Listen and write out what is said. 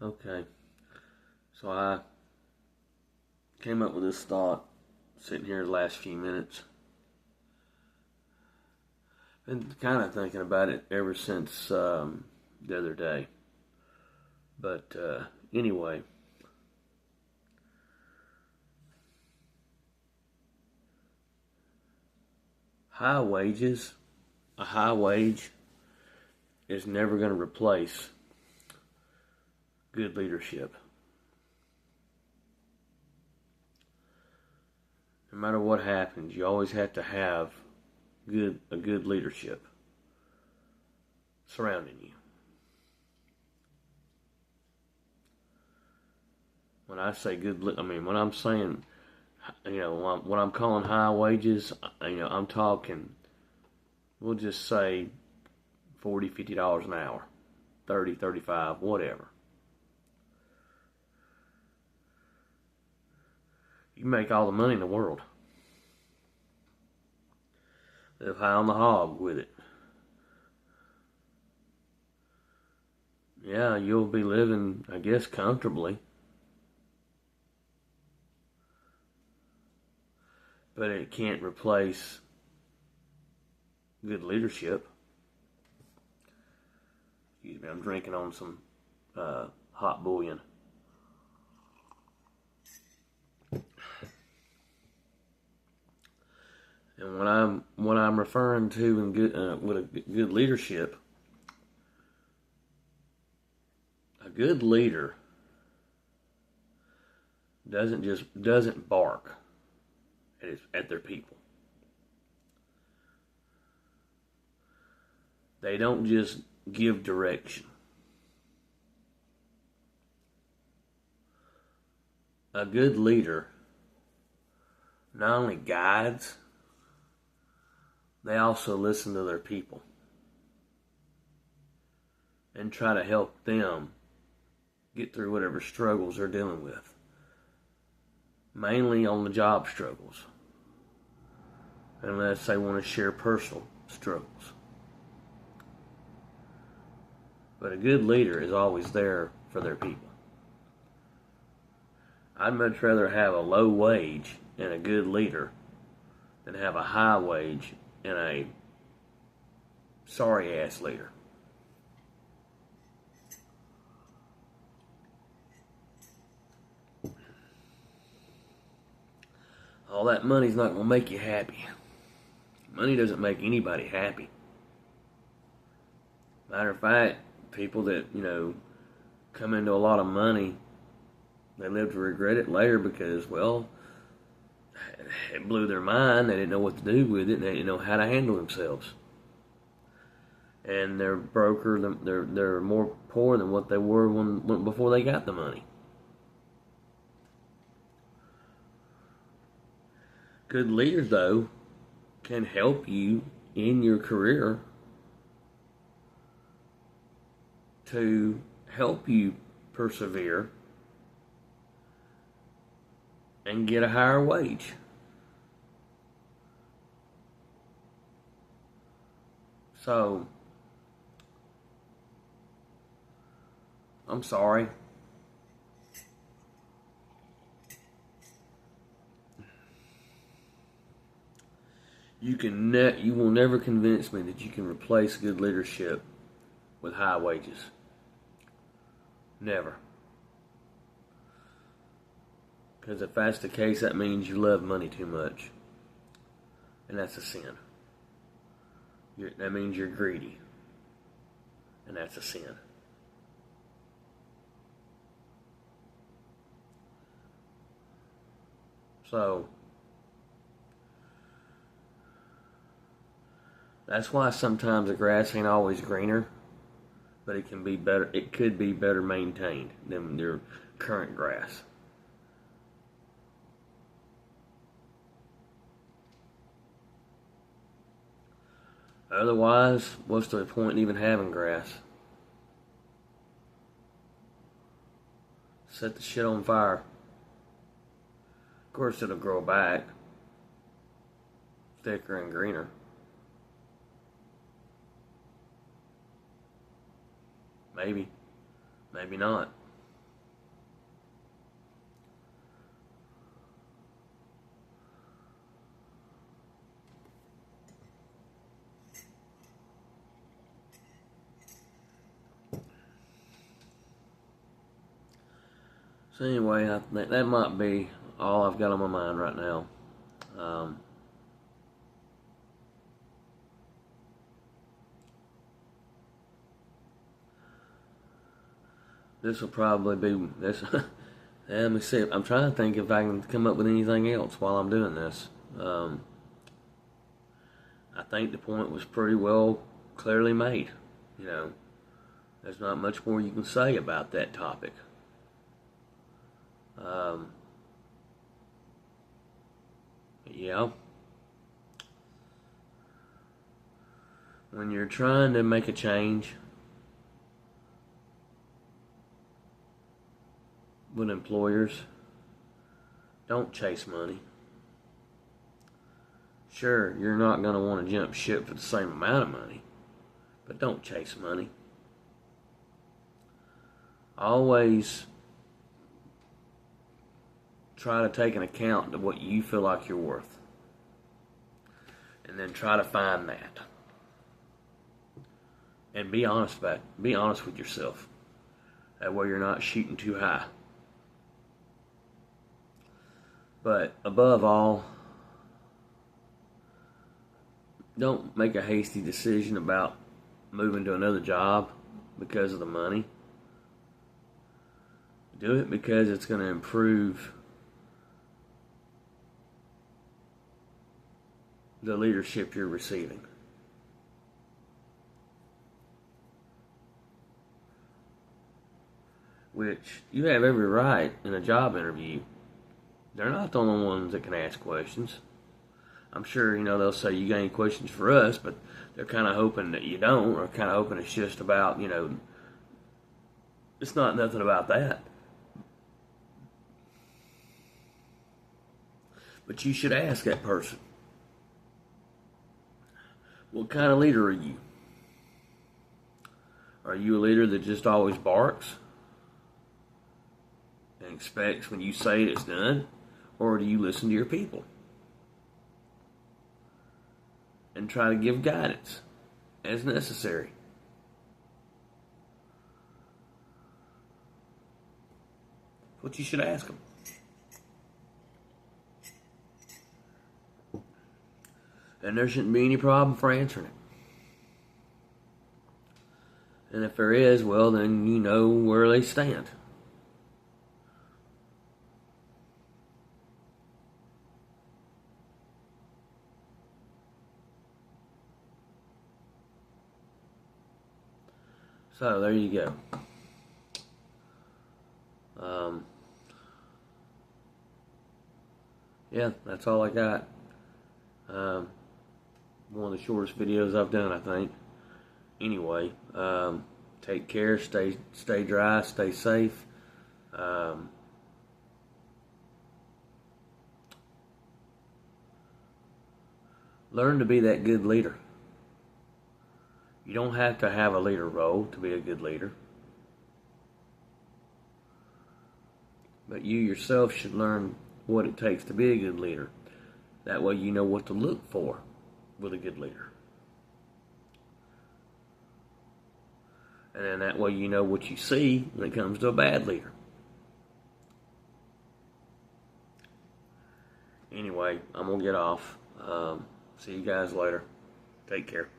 Okay, so I came up with this thought sitting here the last few minutes. Been kind of thinking about it ever since the other day. But anyway, high wages, a high wage is never going to replace good leadership. No matter what happens, you always have to have a good leadership surrounding you. When I say when I'm saying, what I'm calling high wages, I'm talking, we'll just say $40, $50 an hour, 30, 35, whatever. You can make all the money in the world. Live high on the hog with it. Yeah, you'll be living, I guess, comfortably. But it can't replace good leadership. Excuse me, I'm drinking on some hot bouillon. And what I'm referring to in good with a good leadership, a good leader doesn't bark at their people. They don't just give direction. A good leader not only guides, they also listen to their people and try to help them get through whatever struggles they're dealing with. Mainly on the job struggles, unless they want to share personal struggles. But a good leader is always there for their people. I'd much rather have a low wage and a good leader than have a high wage and a sorry ass leader. All that money's not going to make you happy. Money doesn't make anybody happy. Matter of fact, people that, come into a lot of money, they live to regret it later because, well, it blew their mind. They didn't know what to do with it. And they didn't know how to handle themselves. And they're broker. They're more poor than what they were before they got the money. Good leaders, though, can help you in your career to help you persevere and get a higher wage. So, I'm sorry. You will never convince me that you can replace good leadership with high wages. Never. Because if that's the case, that means you love money too much. And that's a sin. That means you're greedy. And that's a sin. So, that's why sometimes the grass ain't always greener, but it can be better. It could be better maintained than your current grass. Otherwise, what's the point in even having grass? Set the shit on fire. Of course, it'll grow back, thicker and greener. Maybe. Maybe not. So anyway, I think that might be all I've got on my mind right now. This will probably be this. Let me see. I'm trying to think if I can come up with anything else while I'm doing this. I think the point was pretty well clearly made. You know, there's not much more you can say about that topic. Yeah. When you're trying to make a change with employers, don't chase money. Sure, you're not going to want to jump ship for the same amount of money, but don't chase money. Always try to take an account of what you feel like you're worth, and then try to find that. And be honest about it. Be honest with yourself. That way you're not shooting too high. But above all, don't make a hasty decision about moving to another job because of the money. Do it because it's going to improve the leadership you're receiving. Which you have every right in a job interview. They're not the only ones that can ask questions. I'm sure, they'll say, you got any questions for us, but they're kind of hoping that you don't, or kind of hoping it's just about, it's not nothing about that. But you should ask that person, what kind of leader are you? Are you a leader that just always barks and expects when you say it, it's done? Or do you listen to your people and try to give guidance as necessary? What you should ask them. And there shouldn't be any problem for answering it. And if there is, well, then you know where they stand. So there you go. Yeah, that's all I got. One of the shortest videos I've done, I think. Anyway, take care, stay dry, stay safe. Learn to be that good leader. You don't have to have a leader role to be a good leader. But you yourself should learn what it takes to be a good leader. That way you know what to look for with a good leader. And then that way you know what you see when it comes to a bad leader. Anyway, I'm going to get off. See you guys later. Take care.